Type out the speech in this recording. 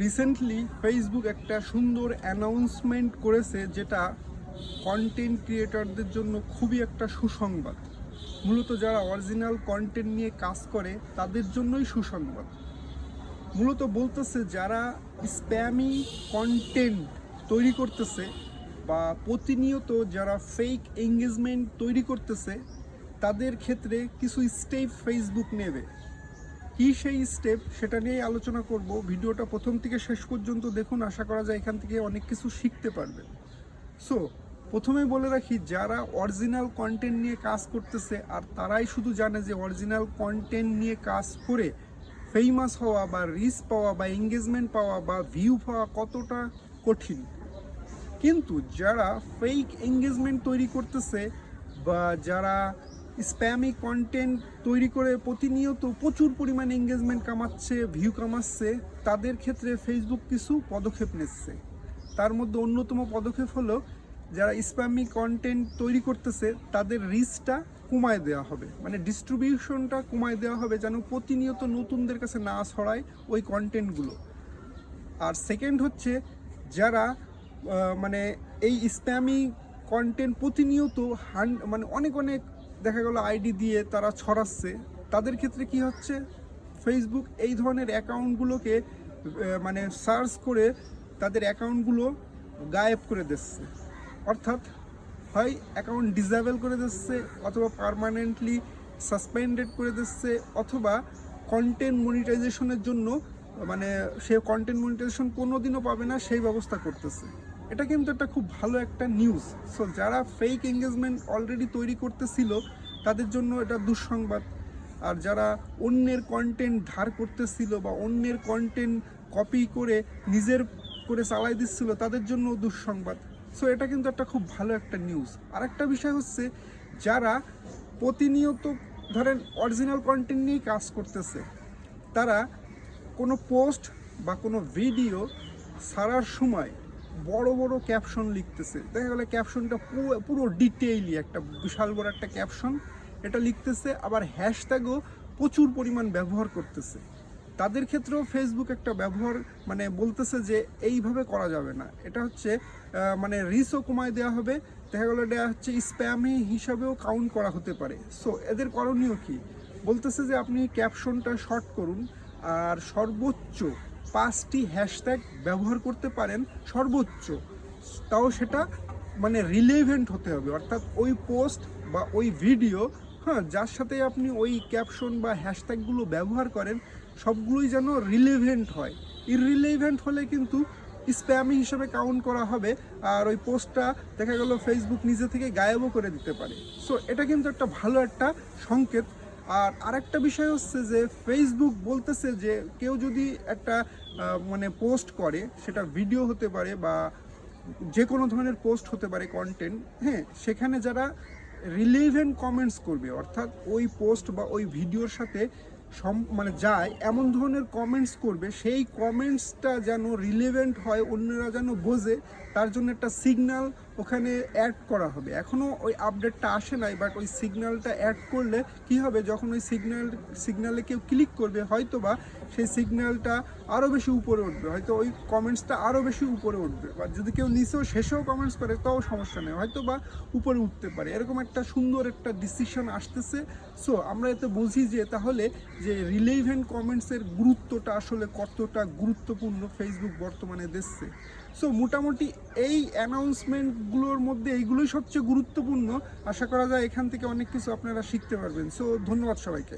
Recently Facebook একটা সুন্দর announcement করেছে, যেটা কন্টেন্ট ক্রিয়েটরদের জন্য খুবই একটা সুসংবাদ। মূলত যারা অরিজিনাল কন্টেন্ট নিয়ে কাজ করে তাদের জন্যই সুসংবাদ। মূলত বলতেছে যারা স্প্যামি কন্টেন্ট তৈরি করতেছে বা প্রতিনিয়ত যারা ফেক এঙ্গেজমেন্ট তৈরি করতেছে তাদের ক্ষেত্রে কিছু স্টেপ ফেসবুক নেবে। কি সেই স্টেপ সেটা নিয়ে আলোচনা করব। ভিডিওটা প্রথম থেকে শেষ পর্যন্ত দেখুন, আশা করা যায় এখান থেকে অনেক কিছু শিখতে পারবেন। সো প্রথমে বলে রাখি, যারা অরিজিনাল কন্টেন্ট নিয়ে কাজ করতেছে আর তারাই শুধু জানে যে অরিজিনাল কন্টেন্ট নিয়ে কাজ করে ফেমাস হওয়া বা রিচ পাওয়া বা এঙ্গেজমেন্ট পাওয়া বা ভিউ পাওয়া কতটা কঠিন। কিন্তু যারা ফেক এঙ্গেজমেন্ট তৈরি করতেছে বা যারা স্প্যামি কন্টেন্ট তৈরি করে প্রতিনিয়ত প্রচুর পরিমাণ এঙ্গেজমেন্ট কামাচ্ছে, ভিউ কামাচ্ছে, তাদের ক্ষেত্রে ফেসবুক কিছু পদক্ষেপ নিচ্ছে। তার মধ্যে অন্যতম পদক্ষেপ হলো, যারা স্প্যামি কন্টেন্ট তৈরি করতেছে তাদের রিচটা কমায় দেওয়া হবে, মানে ডিস্ট্রিবিউশনটা কমায় দেওয়া হবে, যেন প্রতিনিয়ত নতুনদের কাছে না ছড়ায় ওই কন্টেন্টগুলো। আর সেকেন্ড হচ্ছে, যারা মানে এই স্প্যামি কন্টেন্ট প্রতিনিয়ত মানে অনেক দেখা গেল আইডি দিয়ে তারা ছড়াচ্ছে, তাদের ক্ষেত্রে কি হচ্ছে, ফেসবুক এই ধরনের অ্যাকাউন্টগুলোকে মানে সার্চ করে তাদের অ্যাকাউন্টগুলো গায়েব করে দিচ্ছে। অর্থাৎ হয় অ্যাকাউন্ট ডিসেবল করে দিচ্ছে, অথবা পার্মানেন্টলি সাসপেন্ডেড করে দিচ্ছে, অথবা কন্টেন্ট মনিটাইজেশনের জন্য মানে সে কন্টেন্ট মনিটাইজেশন কোনো দিনও পাবে না সেই ব্যবস্থা করতেছে। এটা কিন্তু একটা খুব ভালো একটা নিউজ। সো যারা ফেক এঙ্গেজমেন্ট অলরেডি তৈরি করতেছিল তাদের জন্য এটা দুঃসংবাদ। আর যারা অন্যের কন্টেন্ট ধার করতেছিল বা অন্যের কন্টেন্ট কপি করে নিজের করে চালাই দিচ্ছিল তাদের জন্য দুঃসংবাদ। সো এটা কিন্তু একটা খুব ভালো একটা নিউজ। আরেকটা বিষয় হচ্ছে, যারা প্রতিনিয়ত ধরেন অরিজিনাল কন্টেন্ট নিয়েই কাজ করতেছে, তারা কোনো পোস্ট বা কোনো ভিডিও ছাড়ার সময় বড় বড় ক্যাপশন লিখতেছে। দেখা গেলে ক্যাপশনটা পুরো ডিটেইলি একটা বিশাল বড় একটা ক্যাপশন এটা লিখতেছে, আবার হ্যাশট্যাগও প্রচুর পরিমাণ ব্যবহার করতেছে। তাদের ক্ষেত্রেও ফেসবুক একটা ব্যবহার মানে বলতেছে যে এইভাবে করা যাবে না, এটা হচ্ছে মানে রিচও কমায় দেওয়া হবে, দেখা গেলো এটা হচ্ছে স্প্যামি হিসাবেও কাউন্ট করা হতে পারে। সো এদের করণীয় কি, বলতেছে যে আপনি ক্যাপশনটা শর্ট করুন আর সর্বোচ্চ 5টি হ্যাশট্যাগ ব্যবহার করতে পারেন সর্বোচ্চ, তাও সেটা মানে রিলেভেন্ট হতে হবে। অর্থাৎ ওই পোস্ট বা ওই ভিডিও, যার সাথে আপনি ওই ক্যাপশন বা হ্যাশট্যাগুলো ব্যবহার করেন সবগুলোই যেন রিলেভেন্ট হয়। ইররিলেভেন্ট হলে কিন্তু স্প্যামি হিসেবে কাউন্ট করা হবে, আর ওই পোস্টটা দেখা গেল ফেসবুক নিজে থেকে গায়েবও করে দিতে পারে। সো এটা কিন্তু একটা ভালো একটা সংকেত। আর আরেকটা বিষয় হচ্ছে যে ফেসবুক বলতেছে যে কেউ যদি একটা মানে পোস্ট করে, সেটা ভিডিও হতে পারে বা যে কোনো ধরনের পোস্ট হতে পারে কন্টেন্ট, সেখানে যারা রিলেভেন্ট কমেন্টস করবে, অর্থাৎ ওই পোস্ট বা ওই ভিডিওর সাথে মানে যায় এমন ধরনের কমেন্টস করবে, সেই কমেন্টসটা যেন রিলেভেন্ট হয়, অন্যরা যেন বোঝে, তার জন্য একটা সিগন্যাল ওখানে অ্যাড করা হবে। এখনও ওই আপডেটটা আসে নাই, বাট ওই সিগন্যালটা অ্যাড করলে কি হবে, যখন ওই সিগন্যালে কেউ ক্লিক করবে, হয়তো বা সেই সিগন্যালটা আরও বেশি উপরে উঠবে, হয়তো ওই কমেন্টসটা আরও বেশি উপরে উঠবে, বা যদি কেউ নিচেও শেষেও কমেন্টস করে তাও সমস্যা নেই, হয়তো বা উপরে উঠতে পারে। এরকম একটা সুন্দর একটা ডিসিশন আসতেছে। সো আমরা এতে বুঝি যে তাহলে যে রিলেভেন্ট কমেন্টসের গুরুত্বটা আসলে কতটা গুরুত্বপূর্ণ ফেসবুক বর্তমানে দিচ্ছে। সো মোটামুটি এই অ্যানাউন্সমেন্টগুলোর মধ্যে এইগুলোই সবচেয়ে গুরুত্বপূর্ণ। আশা করা যায় এখান থেকে অনেক কিছু আপনারা শিখতে পারবেন। সো ধন্যবাদ সবাইকে।